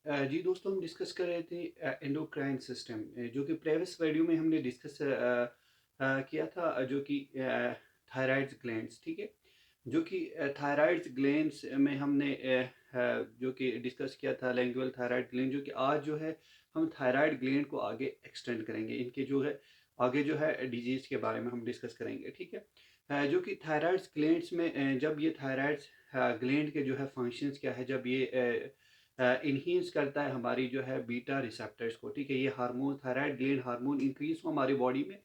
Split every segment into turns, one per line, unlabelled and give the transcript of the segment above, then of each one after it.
जी दोस्तों, हम डिस्कस कर रहे थे एंडोक्राइन सिस्टम, जो कि प्रीवियस वीडियो में हमने डिस्कस किया था, जो कि थायराइड ग्लैंड्स, ठीक है। जो कि थायराइड ग्लैंड्स में हमने जो कि डिस्कस किया था लिंगुअल थायराइड ग्लैंड, जो कि आज जो है हम थायराइड ग्लैंड को आगे एक्सटेंड करेंगे। इनके जो है आगे जो है डिजीज़ के बारे में हम डिस्कस करेंगे, ठीक है। जो कि थायराइड ग्लैंड्स में जब ये थायराइड ग्लैंड के जो है फंक्शंस क्या है, जब ये इन्हींस करता है हमारी जो है बीटा रिसेप्टर्स को, ठीक है। ये hormone thyroid gland hormone increase हो हमारी बॉडी में,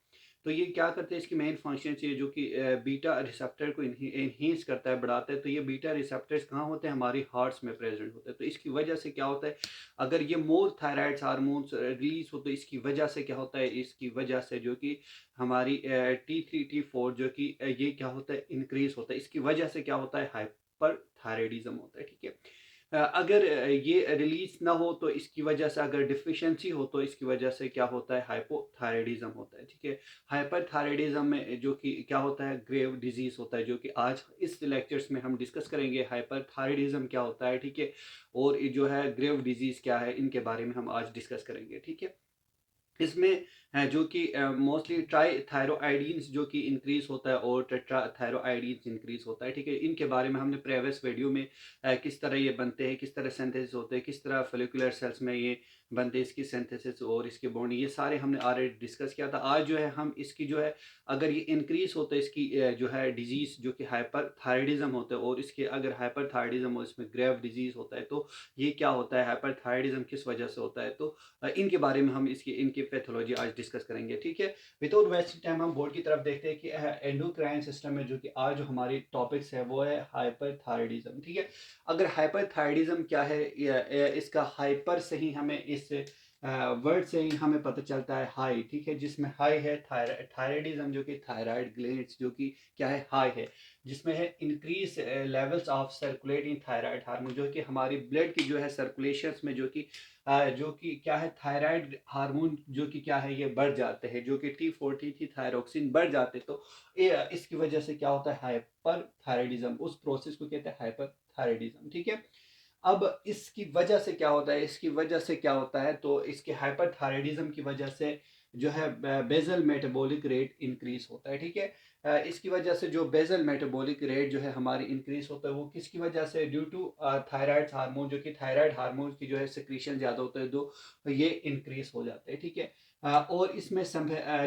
तो ये क्या करते हैं, इसकी मेन फंक्शन ये जो कि बीटा रिसेप्टर को इन्हींस करता है, बढ़ाता है। तो ये बीटा रिसेप्टर्स कहाँ होते हैं, हमारी हार्ट्स में प्रेजेंट होते हैं। तो इसकी वजह से क्या होता है, अगर ये मोर थायराइड हार्मोन्स रिलीज हो, तो इसकी वजह से क्या होता है, इसकी वजह से जो कि हमारी T3 T4 जो कि ये क्या होता है, इंक्रीज होता है। इसकी वजह से क्या होता है, हाइपर थायराइडिज्म होता है, ठीक है। अगर ये रिलीज ना हो, तो इसकी वजह से अगर डिफिशिएंसी हो, तो इसकी वजह से क्या होता है, हाइपोथायराइडिज्म होता है, ठीक है। हाइपरथायराइडिज्म में जो कि क्या होता है, ग्रेव डिजीज होता है, जो कि आज इस लेक्चर्स में हम डिस्कस करेंगे। हाइपरथायराइडिज्म क्या होता है, ठीक है, और ये जो है ग्रेव डिजीज क्या है, इनके बारे में हम आज डिस्कस करेंगे, ठीक है। इसमें जो कि मोस्टली ट्राई थायरोआइडीन्स जो कि इंक्रीज होता है, और टेट्रा थायरोआइडीन्स इंक्रीज होता है, ठीक है। इनके बारे में हमने प्रीवियस वीडियो में किस तरह ये बनते हैं, किस तरह सिंथेसिस होते हैं, किस तरह फोलिकुलर सेल्स में ये बनते हैं, इसकी सिंथेसिस और इसके बॉन्डिंग, ये सारे हमने ऑलरेडी डिस्कस किया था। आज जो है हम इसकी जो है, अगर ये इंक्रीज होता है, इसकी जो है डिजीज जो कि हाइपर थायराइडिज्म होता है, और इसके अगर हाइपर थायराइडिज्म और इसमें ग्रेव डिजीज होता है, तो ये क्या होता है, हाइपर थायराइडिज्म किस वजह से होता है, तो इनके बारे में हम इनकी पैथोलॉजी आज डिस्कस करेंगे, ठीक है। विदाउट वेस्टिंग टाइम हम बोर्ड की तरफ देखते हैं कि एंडोक्राइन सिस्टम में जो कि आज जो हमारी टॉपिक्स है वो है हाइपरथायराइडिज्म, ठीक है। अगर हाइपरथायराइडिज्म क्या है, इसका हाइपर से ही हमें इस वर्ड से ही हमें पता चलता है हाई, ठीक है। जिसमें हाई है थायराइडिज्म, जो कि थायराइड ग्लैंड्स जो कि क्या है, हाई है। जिसमें है increase levels of circulating thyroid hormone, जो कि हमारी ब्लड की जो है सर्कुलेशंस में जो कि क्या है, थायराइड हार्मोन जो कि क्या है, ये बढ़ जाते हैं, जो कि T40 थी थायरोक्सिन बढ़ जाते। तो इसकी वजह से क्या होता है, हाइपर थायराइडिज्म, उस प्रोसेस को कहते हैं हाइपर थायराइडिज्म, ठीक है। अब इसकी वजह से क्या होता है, इसकी वजह से क्या होता है, तो इसके हाइपरथायराइडिज्म की वजह से जो है बेजल मेटाबॉलिक रेट इंक्रीज होता है, ठीक है। इसकी वजह से जो बेजल मेटाबॉलिक रेट जो है हमारी इंक्रीज होता है, वो किसकी वजह से, ड्यू टू थायराइड हार्मोन, जो कि थायराइड हार्मोन की जो है सिक्रीशन ज़्यादा होता है, तो ये इंक्रीज हो जाते हैं, ठीक है। और इसमें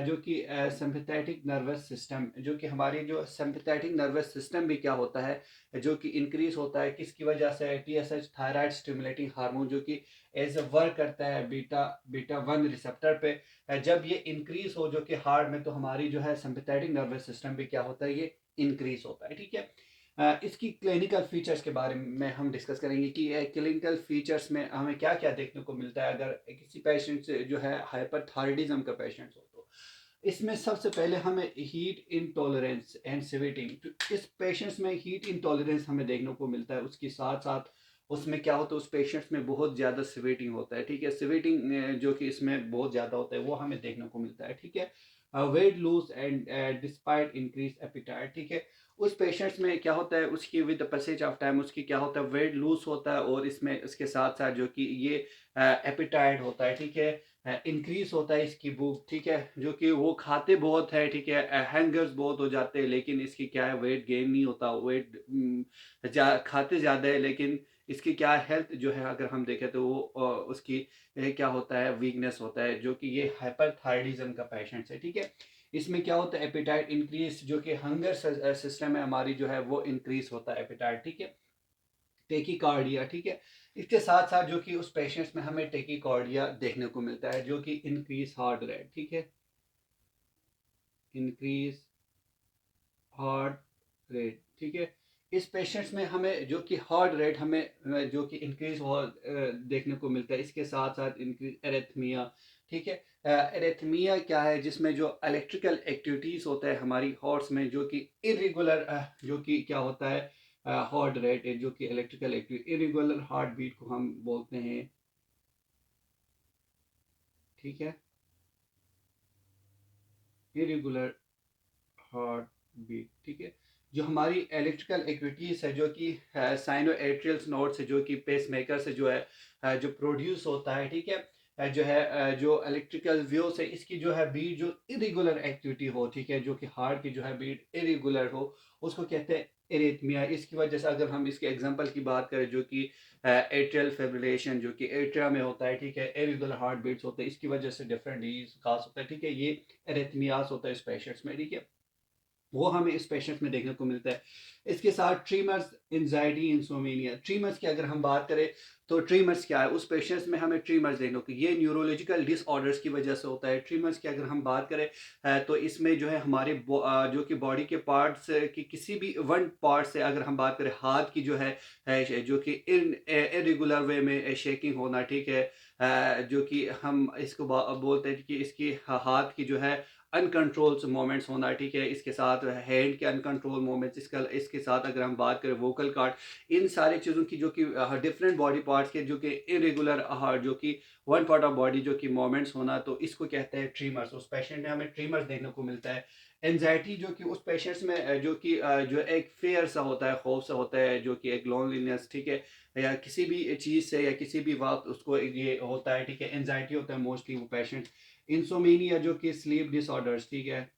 जो कि सिंपैथेटिक नर्वस सिस्टम, जो कि हमारी जो सिंपैथेटिक नर्वस सिस्टम भी क्या होता है, जो कि इंक्रीज होता है, किसकी वजह से, TSH थायराइड स्टिमुलेटिंग हार्मोन, जो कि एज अ वर्क करता है बीटा बीटा वन रिसेप्टर पे। जब ये इंक्रीज हो जो कि हार्ट में, तो हमारी जो है सिंपैथेटिक नर्वस सिस्टम भी क्या होता है, ये इंक्रीज होता है, ठीक है। इसकी क्लिनिकल फीचर्स के बारे में हम डिस्कस करेंगे कि क्लिनिकल फीचर्स में हमें क्या क्या देखने को मिलता है, अगर किसी पेशेंट से जो है हाइपरथायराइडिज्म का पेशेंट हो, तो इसमें सबसे पहले हमें हीट इंटॉलरेंस एंड स्वेटिंग, इस पेशेंट्स में हीट इंटॉलरेंस हमें देखने को मिलता है। उसके साथ साथ उसमें क्या होता है, उस पेशेंट्स में बहुत ज़्यादा स्वेटिंग होता है, ठीक है। स्वेटिंग जो कि इसमें बहुत ज़्यादा होता है, वो हमें देखने को मिलता है, ठीक है। Weight lose and despite increase appetite, ठीक है। उस पेशेंट्स में क्या होता है, उसकी with the passage of time उसकी क्या होता है, वेट लूज होता है, और इसमें उसके साथ साथ जो कि ये एपिटाइट होता है, ठीक है, इंक्रीज होता है इसकी भूख, ठीक है। जो कि वो खाते बहुत है, ठीक है, हैंगर्स बहुत हो जाते हैं, लेकिन इसकी क्या है, वेट गेन नहीं होता, वेट खाते ज़्यादा है, लेकिन इसकी क्या हेल्थ जो है, अगर हम देखें तो वो उसकी क्या होता है, वीकनेस होता है, जो कि ये हाइपरथायराइडिज्म का पेशेंट है, ठीक है। इसमें क्या होता है, एपिटाइट इंक्रीज, जो कि हंगर सिस्टम है हमारी जो है वो इंक्रीज होता है, एपिटाइट, ठीक है। टेकीकार्डिया, ठीक है। इसके साथ साथ जो कि उस पेशेंट्स में हमें टेकीकार्डिया देखने को मिलता है, जो कि इंक्रीज हार्ट रेट, ठीक है, इंक्रीज हार्ट रेट, ठीक है। इस पेशेंट्स में हमें जो कि हार्ट रेट हमें जो कि इंक्रीज हो देखने को मिलता है। इसके साथ साथ इंक्रीज एरेथमिया, ठीक है। एरेथमिया क्या है, जिसमें जो इलेक्ट्रिकल एक्टिविटीज होता है हमारी हार्ट्स में, जो कि इरेगुलर जो कि क्या होता है, हार्ट रेट है, जो कि electrical activity, irregular heart beat को हम बोलते हैं, ठीक है, इरेगुलर हार्ट बीट, ठीक है। जो हमारी इलेक्ट्रिकल एक्टिविटीज़ है, जो कि साइनो एट्रियल नोड से, जो कि पेस मेकर से जो है जो प्रोड्यूस होता है, ठीक है, जो है जो इलेक्ट्रिकल वेव से इसकी जो है बीट जो इरेगुलर एक्टिविटी हो, ठीक है, जो कि हार्ट की जो है बीट इरेगुलर हो, उसको कहते हैं एरिथमिया। इसकी वजह से अगर हम इसके एग्जांपल की बात करें, जो कि एट्रियल फिब्रिलेशन जो कि एट्रिया में होता है, ठीक है, इरेगुलर हार्ट बीट्स होते हैं, इसकी वजह से डिफरेंट डिजीज काज होता है, ठीक है, ये एरिथमियास होता है इस पेशेंट्स में, ठीक है, वो हमें इस पेशेंट में देखने को मिलता है। इसके साथ ट्रीमर्स, एंजाइटी, इंसोमेनिया। ट्रीमर्स की अगर हम बात करें तो ट्रीमर्स क्या है, उस पेशेंट्स में हमें ट्रीमर्स देखने को, ये न्यूरोलॉजिकल डिसऑर्डर्स की वजह से होता है। ट्रीमर्स की अगर हम बात करें तो इसमें जो है हमारे जो कि बॉडी के पार्ट्स की किसी भी वन पार्ट से, अगर हम बात करें हाथ की जो है जो कि इरेगुलर वे में शेकिंग होना, ठीक है, जो कि हम इसको बोलते हैं कि इसकी हाथ की जो है अनकंट्रोल मोमेंट्स होना, ठीक है, इसके साथ हैंड के अनकंट्रोल मोमेंट्स, इसके साथ अगर हम बात करें वोकल कार्ड, इन सारी चीज़ों की जो कि डिफरेंट बॉडी पार्ट्स के जो कि इरेगुलर जो कि वन पार्ट ऑफ बॉडी जो कि मोमेंट्स होना, तो इसको कहते हैं ट्रीमर्स। उस पेशेंट में हमें ट्रीमर्स देखने को मिलता है। एनजाइटी जो कि उस पेशेंट्स में जो कि जो एक फेयर सा होता है, खौफ सा होता है, जो कि एक लोनलीनेस, ठीक है, या किसी भी चीज़ से या किसी भी वक्त उसको ये होता है, ठीक है, एनजाइटी होता है मोस्टली वो पेशेंट। इंसोमेनिया जो कि स्लीप डिसऑर्डर्स, ठीक है,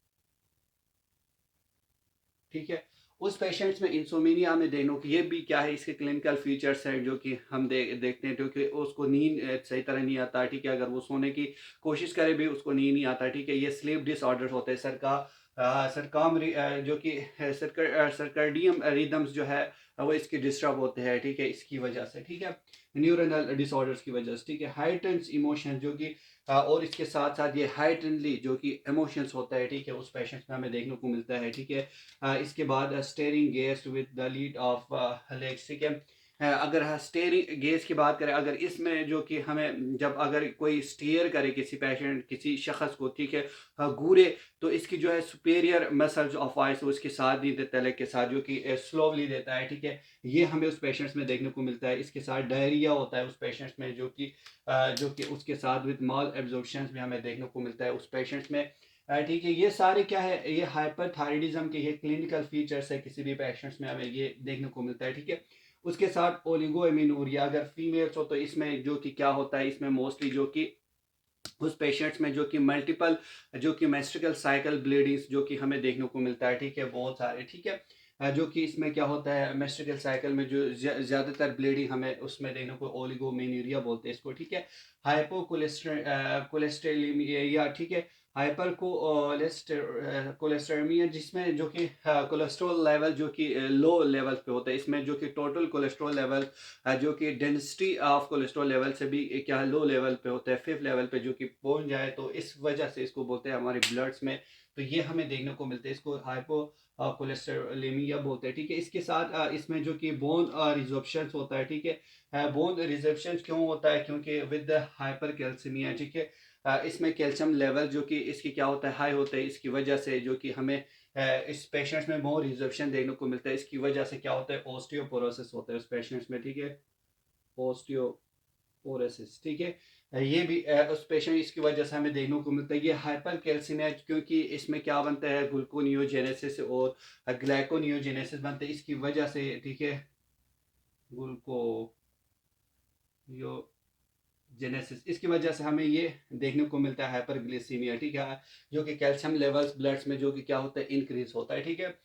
ठीक है, उस पेशेंट्स में इंसोमेनिया में देखने को, ये भी क्या है, इसके क्लिनिकल फीचर्स हैं जो कि हम देखते हैं, क्योंकि उसको नींद सही तरह नहीं आता, ठीक है, अगर वो सोने की कोशिश करे भी उसको नींद नहीं आता, ठीक है, ये स्लीप डिसऑर्डर होते हैं। सरकाम जो कि सर्कैडियम रिदम्स जो है वो इसके डिस्टर्ब होते हैं, ठीक है, इसकी वजह से, ठीक है, न्यूरनल डिसऑर्डर्स की वजह से, ठीक है, हाइटेंस इमोशन जो कि और इसके साथ साथ ये हाइटेंडली जो कि इमोशंस होता है, ठीक है, उस पेशेंट में हमें देखने को मिलता है, ठीक है। इसके बाद steering gauge with the lead of legs, ठीक है। अगर स्टेयरिंग गेज की बात करें, अगर इसमें जो कि हमें जब अगर कोई स्टीयर करे किसी पेशेंट, किसी शख्स को, ठीक है, घूरे, तो इसकी जो है सुपेरियर मसल्स ऑफ आइस उसके साथ नहीं देता, लेग के साथ जो कि स्लोवली देता है, ठीक है, ये हमें उस पेशेंट्स में देखने को मिलता है। इसके साथ डायरिया होता है उस पेशेंट्स में, जो कि उसके साथ विद माल एब्जॉर्प्शन भी हमें देखने को मिलता है उस पेशेंट्स में, ठीक है। ये सारे क्या है, ये हाइपरथायराइडिज्म के ये क्लिनिकल फीचर्स है, किसी भी पेशेंट्स में हमें ये देखने को मिलता है, ठीक है। उसके साथ ओलिगोएमिनूरिया अगर फीमेल्स हो तो इसमें जो कि क्या होता है, इसमें मोस्टली जो कि उस पेशेंट्स में जो कि मल्टीपल जो कि मेंस्ट्रुअल साइकिल ब्लीडिंग्स जो कि हमें देखने को मिलता है, ठीक है, बहुत सारे, ठीक है। जो कि इसमें क्या होता है, मेंस्ट्रुअल साइकिल में जो ज़्यादातर ब्लीडिंग हमें उसमें देखने को ओलिगोमेनूरिया बोलते हैं इसको, ठीक है। कोलेस्ट्रेलेमिया, ठीक है, हाइपर कोलेस्टेरेमिया, जिसमें जो कि कोलेस्ट्रॉल लेवल जो कि लो लेवल पे होता है, इसमें जो कि टोटल कोलेस्ट्रॉल लेवल जो कि डेंसिटी ऑफ कोलेस्ट्रॉल लेवल से भी क्या लो लेवल पे होता है, फिफ्थ लेवल पे जो कि पहुंच जाए, तो इस वजह से इसको बोलते हैं हमारे ब्लड्स में, तो ये हमें देखने को मिलते हैं, इसको हाइपो कोलेस्टेरोलेमिया बोलते हैं, ठीक है। इसके साथ इसमें जो कि बोन रिजॉर्प्शन होता है, ठीक है, बोन रिजॉर्प्शन क्यों होता है, क्योंकि विद हाइपर कैल्सीमिया, ठीक है, इसमें कैल्शियम लेवल जो कि इसकी क्या होता है, हाई होता है, इसकी वजह से जो कि हमें इस पेशेंट्स में बोन रिजॉर्प्शन देखने को मिलता है, इसकी वजह से क्या होता है, ऑस्टियोपोरोसिस होता है उस पेशेंट्स में, ठीक है, ओरेसिस, ठीक है, ये भी उस पेशेंट इसकी वजह से हमें देखने को मिलता है। ये हाइपर कैल्सीमिया, क्योंकि इसमें क्या बनता है, ग्लूकोनियोजेनेसिस और ग्लाइकोनियोजेनेसिस बनते हैं इसकी वजह से, ठीक है, ग्लूकोनियोजेनेसिस, इसकी वजह से हमें ये देखने को मिलता है हाइपरग्लिसीमिया, ठीक है, जो कि कैल्शियम लेवल्स ब्लड्स में जो कि क्या होता है, इंक्रीज होता है, ठीक है।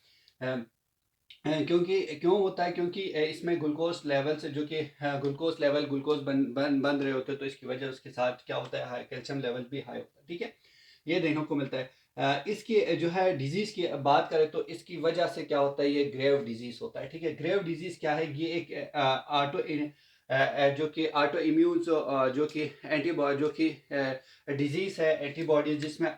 क्योंकि क्यों होता है, क्योंकि इसमें ग्लूकोज लेवल से जो कि ग्लूकोज बन रहे होते हैं, तो इसकी वजह उसके साथ क्या होता है, हाई कैल्शियम लेवल भी हाई होता है, ठीक है, ये देखने को मिलता है। इसकी जो है डिजीज की बात करें तो इसकी वजह से क्या होता है, ये ग्रेव डिजीज होता है, ठीक है। ग्रेव डिजीज क्या है, ये एक जो कि ऑटो इम्यून जो कि एंटीबॉडी जो कि डिजीज है, एंटीबॉडी जिसमें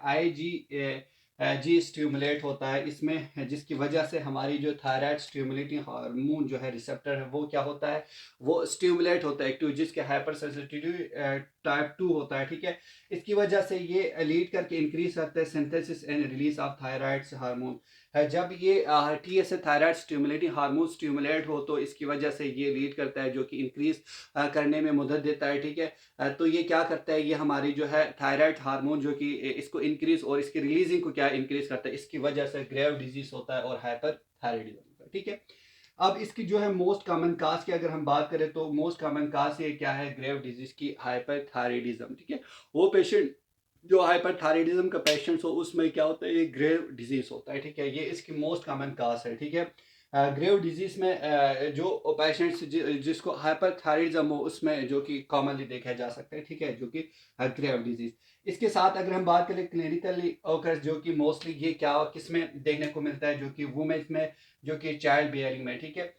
जी स्टिमुलेट होता है इसमें, जिसकी वजह से हमारी जो थायराइड स्टिमुलेटिंग हार्मोन जो है रिसेप्टर है, वो क्या होता है, वो स्टिमुलेट होता है एक्टिव, जिसके हाइपर सेंसिटिविटी टाइप 2 होता है, ठीक है। इसकी वजह से ये लीड करके इंक्रीज करते हैं synthesis and release of thyroid hormone है। जब ये T S thyroid stimulating hormone stimulate हो, तो इसकी वजह से ये लीड करता है जो कि इंक्रीज करने में मदद देता है, ठीक है। तो ये क्या करता है, ये हमारी जो है थायराइड हार्मोन जो कि इसको इंक्रीज और इसकी रिलीजिंग को क्या इंक्रीज करता है, इसकी वजह से ग्रेव डिजीज होता है और हाइपर थायराइडिज्म। ठीक है। अब इसकी जो है मोस्ट कॉमन काज की अगर हम बात करें तो मोस्ट कॉमन काज ये क्या है, ग्रेव डिजीज की हाइपरथायराइडिज्म, ठीक है। वो पेशेंट जो हाइपरथायराइडिज्म का पेशेंट हो उसमें क्या होता है, ये ग्रेव डिजीज होता है, ठीक है। ये इसकी मोस्ट कॉमन काज है, ठीक है। ग्रेव डिजीज में जो पेशेंट्स जिसको हाइपरथायराइडिज्म हो उसमें जो कि कॉमनली देखा जा सकता है, ठीक है, जो कि ग्रेव डिजीज। इसके साथ अगर हम बात करें क्लिनिकली ओकर, जो कि मोस्टली ये क्या किसमें देखने को मिलता है, जो कि वुमेन्स में, जो कि चाइल्ड बियरिंग में, ठीक है,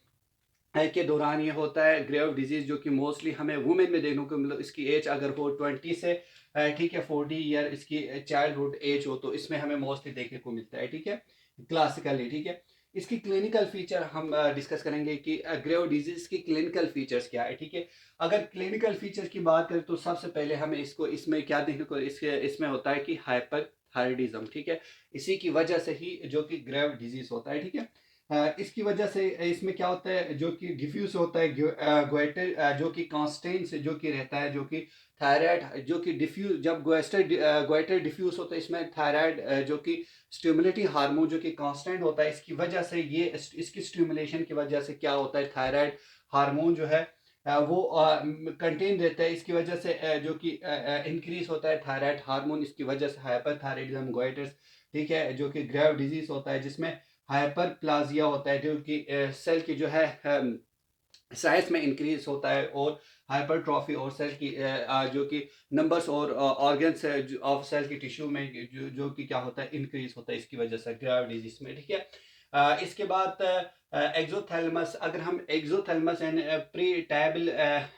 के दौरान ये होता है ग्रेव डिजीज, जो कि मोस्टली हमें वुमेन में देखने को मतलब इसकी एज अगर हो 20 से ठीक है 40 ईयर इसकी चाइल्डहुड एज हो तो इसमें हमें मोस्टली देखने को मिलता है, ठीक है, क्लासिकली, ठीक है। इसकी क्लिनिकल फीचर हम डिस्कस करेंगे कि ग्रेव डिजीज की क्लिनिकल फीचर्स क्या है, ठीक है। अगर क्लिनिकल फीचर्स की बात करें तो सबसे पहले हमें इसको इसमें क्या देखने को इसमें होता है कि हाइपर थायराइडिज्म, ठीक है। इसी की वजह से ही जो कि ग्रेव डिजीज होता है, ठीक है। इसकी वजह से इसमें क्या होता है, जो कि डिफ्यूज होता है ग्वेटर, जो कि कांस्टेंट से जो कि रहता है, जो कि थायराइड जो कि डिफ्यूज, जब ग्वेटर डिफ्यूज होता है इसमें थायराइड जो कि स्टिमुलेटिंग हार्मोन जो कि कांस्टेंट होता है, इसकी वजह से ये इसकी स्टिमुलेशन की वजह से क्या होता है, थायराइड हार्मोन जो है वो कंटेन रहता है, इसकी वजह से जो कि इंक्रीज होता है थायराइड हार्मोन, इसकी वजह से हाइपरथायराइडिज्म गोइटर्स, ठीक है, जो कि ग्रेव डिजीज होता है, जिसमें हाइपर प्लाजिया होता है, जो कि सेल की जो है साइज में इंक्रीज होता है, और हाइपरट्रॉफी और सेल की जो कि नंबर्स और ऑर्गन्स ऑफ सेल की टिश्यू में जो कि क्या होता है, इंक्रीज होता है, इसकी वजह से ग्रेव डिजीज में, ठीक है। इसके बाद एक्सोथैलेमस, अगर हम एक्सोथैलेमस एंड प्री टैबल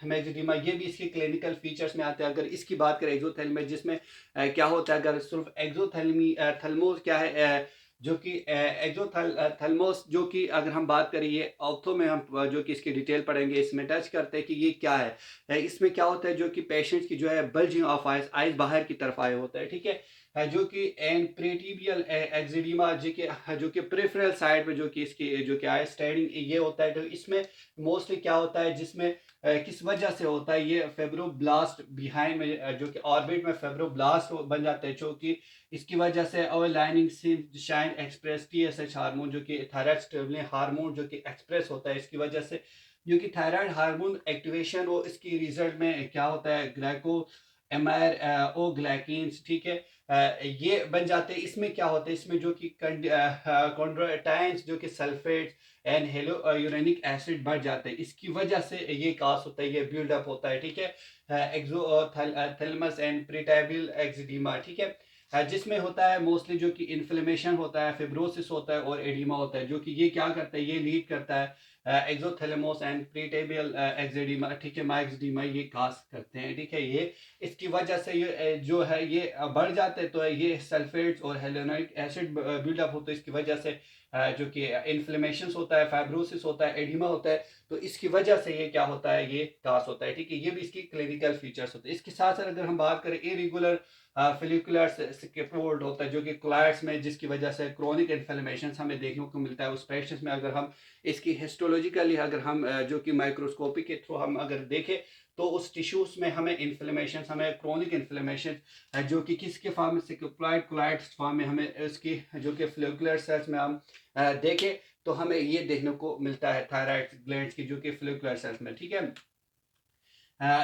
मैक्सिडिमा, ये भी इसके क्लिनिकल फीचर्स में आते हैं। अगर इसकी बात करें एक्सोथैलेमस, जिसमें क्या होता है, अगर सिर्फ एक्सोथैलेमी थैलेमोस क्या है, जो कि एक्सोथैलेमस, जो कि अगर हम बात करें ये ऑर्थो में हम जो कि इसकी डिटेल पढ़ेंगे, इसमें टच करते हैं कि ये क्या है। इसमें क्या होता है, जो कि पेशेंट्स की जो है बल्जिंग ऑफ आइज, आइज बाहर की तरफ आए होता है, ठीक है। जो कि एन प्रेटिबियल एक्जिडिमा, जो कि प्रेफरल साइड पे जो कि इसकी जो कि आई स्टैंडिंग ये होता है, तो इसमें मोस्टली क्या होता है, जिसमें किस वजह से होता है, ये फेब्रोब्लास्ट बिहाइंड में जो कि ऑर्बिट में फेब्रोब्लास्ट बन जाते हैं, जो कि इसकी वजह से और lining shine express TSH hormone, जो कि थायराइड स्टिमुलेटिंग हार्मोन जो कि एक्सप्रेस होता है, इसकी वजह से जो कि थायराइड हार्मोन एक्टिवेशन वो इसकी रिजल्ट में क्या होता है, ग्लाइको एमायर ओ ग्लाइकिन्स, ठीक है, ये बन जाते हैं। इसमें क्या होता है, इसमें जो कि कॉन्ड्रोटाइन्स जो कि sulphate and hello uranic acid बढ़ जाते हैं, इसकी वजह से ये कास होता है, ये बिल्डअप होता है, ठीक है, एक्सोथैलेमस एंड प्रीटाइबियल एक्जिडिमा, ठीक है। जिसमें होता है मोस्टली जो कि इन्फ्लेमेशन होता है, फिब्रोसिस होता है और एडिमा होता है, जो कि ये क्या करता है, ये लीड करता है एक्सोथैलेमस एंड प्रीटेबियल एक्जिडिमा, ठीक है, माइक्सडीमा, ये कास करते हैं, ठीक है। ये इसकी वजह से ये जो है ये बढ़ जाते हैं, तो ये सल्फेट्स और हेलोनिक एसिड बिल्डअप होते हैं, इसकी वजह से जो कि इन्फ्लेमेशन होता है, फाइब्रोसिस होता है, एडिमा होता है, तो इसकी वजह से ये क्या होता है, ये कास होता है, ठीक है। ये भी इसकी क्लिनिकल फीचर्स होते हैं। इसके साथ साथ अगर हम बात करें इरेगुलर फिलिकुलर स्केपोल्ड होता है, जो कि क्लाइड्स में, जिसकी वजह से क्रोनिक इन्फ्लेमेशन हमें देखने को मिलता है उस पेशेंट्स में। अगर हम इसकी हिस्टोलॉजिकली अगर हम जो कि माइक्रोस्कोपी के थ्रू हम अगर देखें तो उस टिश्यूज में हमें इन्फ्लेमेशन, हमें क्रोनिक इन्फ्लेमेशन जो कि किसके फॉर्म में, सिक्योप्लाइड क्लाइड्स फॉर्म में हमें उसकी जो कि फ्लिकुलर सेल्स में हम देखें तो हमें ये देखने को मिलता है थायराइड ग्लैंड्स की जो कि फ्लिकुलर सेल्स में, ठीक है।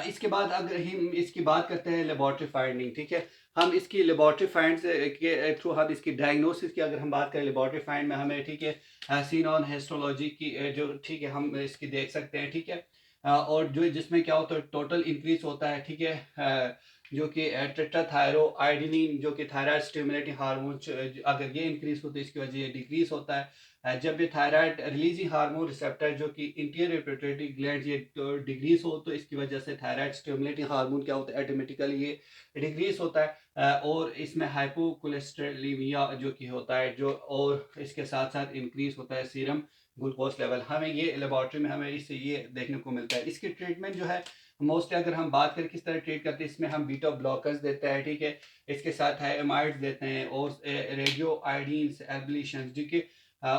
इसके बाद अगर हम इसकी बात करते हैं लेबोरेटरी फाइंडिंग, ठीक है, हम इसकी लेबोरेटरी फाइंड के थ्रू हम इसकी डायग्नोसिस की अगर हम बात करें लेबोरेटरी फाइंड में हमें, ठीक है, सीन ऑन हिस्टोलॉजी की जो, ठीक है, हम इसकी देख सकते हैं, ठीक है। और जो जिसमें क्या होता है, टोटल इंक्रीज होता है, ठीक है, जो कि टेट्राथायरोआइडिनिन जो कि थायराइड स्टिमुलेटिंग हार्मोन, अगर ये इंक्रीज होता है इसकी वजह ये डिक्रीज होता है। जब ये थायराइड रिलीजिंग हार्मोन रिसेप्टर जो कि इंटीरियर पिट्यूटरी ग्लैंड ये डिक्रीज हो तो इसकी वजह से थायराइड स्टिमुलेटिंग हार्मोन क्या होता है, ऑटोमेटिकली ये डिक्रीज होता है। और इसमें हाइपोकोलेस्टेरोलेमिया जो कि होता है, जो और इसके साथ साथ इंक्रीज होता है सीरम ग्लूकोज लेवल। हमें ये लेबोरेटरी में हमें इससे ये देखने को मिलता है। इसकी ट्रीटमेंट जो है मोस्टली अगर हम बात करें किस तरह ट्रीट करते हैं, इसमें हम बीटा ब्लॉकर्स देते हैं, ठीक है, इसके साथ एमाइड्स देते हैं और रेडियो आयोडीन एब्लेशन, जो कि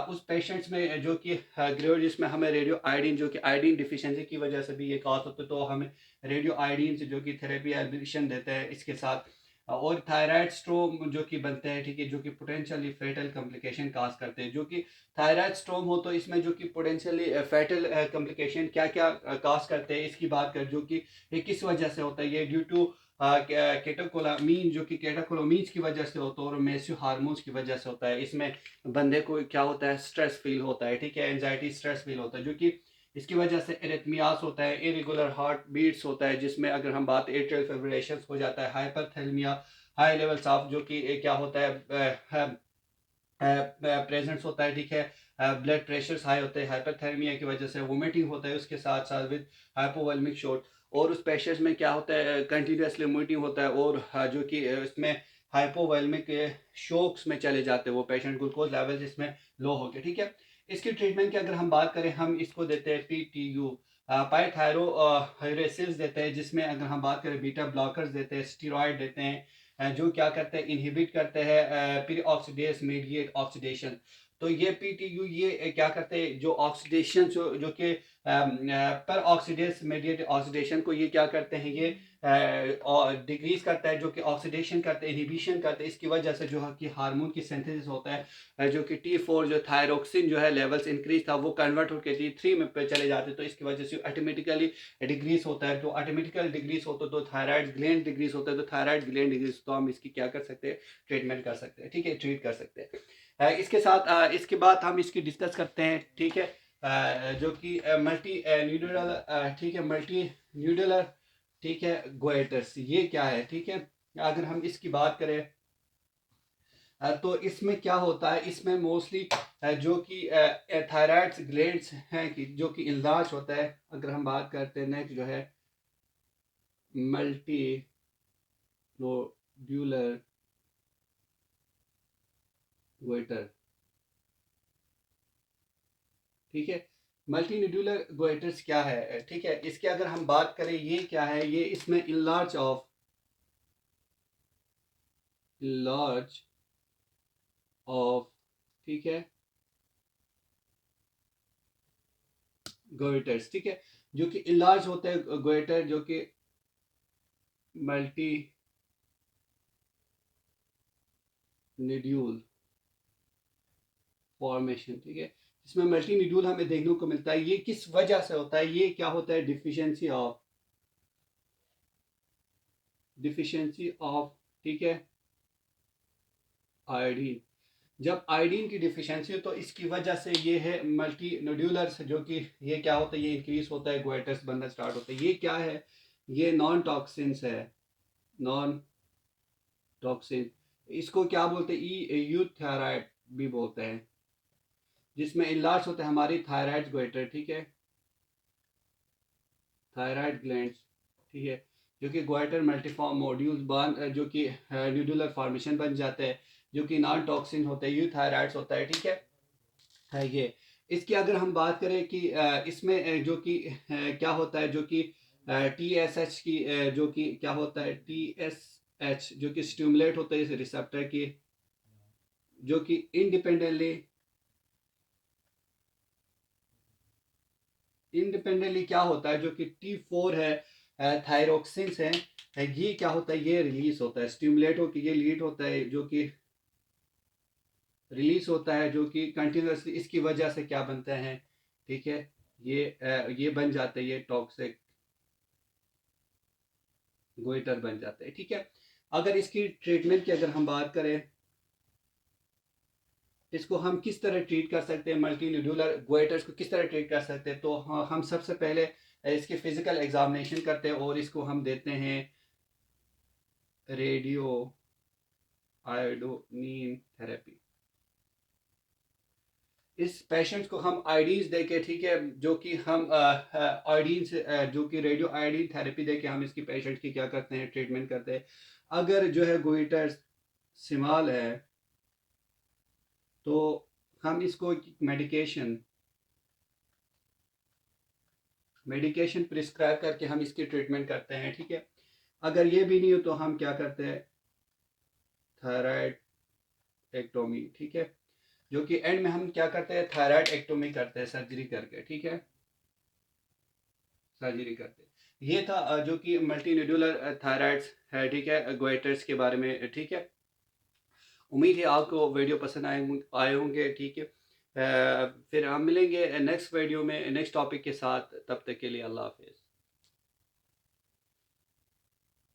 उस पेशेंट्स में जो कि ग्रेव जिसमें हमें रेडियो आयोडीन जो कि आयोडीन डिफिशिएंसी की वजह से भी ये काज होता है, तो हमें रेडियो आयोडीन से जो कि थेरेपी एब्लेशन देते हैं। इसके साथ और थायराइड स्ट्रोम जो कि बनते हैं, ठीक है, जो कि पोटेंशियली फेटल कॉम्प्लिकेशन काज करते हैं। जो कि थायराइड स्ट्रोम हो तो इसमें जो कि पोटेंशियली फेटल कॉम्प्लिकेशन क्या क्या काज करते हैं इसकी बात कर, जो कि ये किस वजह से होता है। ये ड्यू टू केटोकोलामीन, जो कि केटाकोलामीन्स की वजह से होता है और मेसिव हार्मोन्स की वजह से होता है। इसमें बंदे को क्या होता है, स्ट्रेस फील होता है, ठीक है, एंजाइटी स्ट्रेस फील होता है, जो कि इसकी वजह से एरिथमियास होता है, इरेगुलर हार्ट बीट्स होता है, जिसमें अगर हम बात एट्रियल फिब्रिलेशन हो जाता है, हाइपरथेलमिया, हाई लेवल्स ऑफ जो कि क्या होता है प्रेजेंट्स होता है, ठीक है, ब्लड प्रेशर्स हाई होते हैं हाइपरथर्मिया की वजह से, वोमिटिंग होता है उसके साथ साथ विद हाइपोवोलेमिक शोट। और उस पेशेंट्स में क्या होता है, कंटिन्यूसली वोमिटिंग होता है और जो कि इसमें हाइपोवोलेमिक शोक्स में चले जाते हैं वो पेशेंट, ग्लूकोज लेवल जिसमें लो हो गए, ठीक है। इसकी ट्रीटमेंट की अगर हम बात करें, हम इसको देते हैं PTU, पाइथायरो हायरेसिल्स देते हैं, जिसमें अगर हम बात करें बीटा ब्लॉकर्स देते हैं, स्टीरॉयड देते हैं, जो क्या करते हैं, इनहिबिट करते हैं प्री ऑक्सीडेस मीडिएट ऑक्सीडेशन। तो ये PTU ये क्या करते हैं, जो ऑक्सीडेशन जो कि पर ऑक्सीडेस मीडिएट ऑक्सीडेशन को ये क्या करते हैं, ये डिक्रीज करता है, जो कि ऑक्सीडेशन करते हैं, इनहिबिशन करते हैं। इसकी वजह से जो है कि हार्मोन की सिंथेसिस होता है, जो कि T4 जो थायरोक्सिन जो है लेवल्स इंक्रीज था वो कन्वर्ट होकर T3 में पे चले जाते, तो इसकी वजह से ऑटोमेटिकली डिक्रीज होता है। तो ऑटोमेटिकली डिक्रीज होता है तो थायराइड ग्लैंड डिक्रीज होता है, तो थायराइड ग्लैंड डिक्रीज तो हम इसकी क्या कर सकते हैं, ट्रीटमेंट कर सकते हैं, ठीक है, ट्रीट कर सकते हैं। इसके साथ इसके बाद हम इसकी डिस्कस करते हैं, ठीक है, जो कि मल्टी न्यूडुलर, ठीक है, मल्टी न्यूडुलर, ठीक है, गोएटर्स ये क्या है, ठीक है। अगर हम इसकी बात करें तो इसमें क्या होता है, इसमें मोस्टली जो कि थायराइड ग्लैंड्स हैं कि जो कि इलाज होता है। अगर हम बात करते हैं नेक्स्ट जो है मल्टी नोड्यूलर गोइटर, ठीक है। मल्टी नोड्यूलर गोइटर्स क्या है, ठीक है, इसके अगर हम बात करें ये क्या है, ये इसमें इलाज ऑफ, ठीक है, गोइटर्स, ठीक है, जो कि इलाज होता है गोइटर, जो कि मल्टी निड्यूल फॉर्मेशन, ठीक है, इसमें मल्टी निड्यूल हमें देखने को मिलता है। ये किस वजह से होता है, ये क्या होता है, डिफिशियंसी ऑफ, ठीक है, आयोडीन। जब आयोडीन की डिफिशियंसी हो तो इसकी वजह से ये है मल्टी नोड्यूलर्स, जो कि ये क्या होता है, ये इंक्रीज होता है, गोइटर्स बनना स्टार्ट होता है। ये क्या है, ये नॉन टॉक्सिन्स है, नॉन टॉक्सिन, इसको क्या बोलते हैं, यूथायराइड भी बोलते हैं, जिसमें इलाज होता है हमारी थायराइड गोइटर, ठीक है, थायराइड ग्लैंड्स, ठीक है, जो कि गोइटर मल्टीफॉर्म मॉड्यूल्स बन जो कि न्यूडुलर फॉर्मेशन बन जाते हैं, जो कि नॉन टॉक्सिन होते हैं, यूथायराइड्स होता है, ठीक है ये। इसकी अगर हम बात करें कि इसमें जो कि क्या होता है, जो कि TSH की जो कि क्या होता है, TSH जो कि स्टिमुलेट होता है इस रिसेप्टर की, जो कि इंडिपेंडेंटली क्या होता है, जो कि T4 है, थायरोक्सिन्स है, ये क्या होता है, ये रिलीज होता है, स्टिमुलेट होकर ये लीड होता है, जो कि रिलीज होता है, जो कि कंटिन्यूसली इसकी वजह से क्या बनता है, ठीक है, ये बन जाते हैं, ये टॉक्सिक गोइटर बन जाते हैं, ठीक है। अगर इसकी ट्रीटमेंट की अगर हम बात करें, इसको हम किस तरह ट्रीट कर सकते हैं, मल्टी न्यूडुलर गोइटर्स को किस तरह ट्रीट कर सकते हैं, तो हम सबसे पहले इसकी फिजिकल एग्जामिनेशन करते हैं और इसको हम देते हैं रेडियो आयोडीन थेरेपी। इस पेशेंट को हम आयोडीन्स दे के, ठीक है, जो कि हम आयोडीन से जो कि रेडियो आयोडीन थेरेपी दे के हम इसकी पेशेंट की क्या करते हैं, ट्रीटमेंट करते हैं। अगर जो है गोइटर सिमाल है तो हम इसको मेडिकेशन मेडिकेशन प्रिस्क्राइब करके हम इसकी ट्रीटमेंट करते हैं, ठीक है। अगर ये भी नहीं हो तो हम क्या करते हैं, थायराइड एक्टोमी, ठीक है, जो कि एंड में हम क्या करते हैं, थायराइड एक्टोमी करते हैं सर्जरी करके, ठीक है, सर्जरी करते हैं। ये था जो कि मल्टीनोडुलर थायराइड्स है, ठीक है, गोइटर्स के बारे में, ठीक है। उम्मीद है आपको वीडियो पसंद आए होंगे, ठीक है। फिर हम मिलेंगे नेक्स्ट वीडियो में नेक्स्ट टॉपिक के साथ, तब तक के लिए अल्लाह हाफिज़।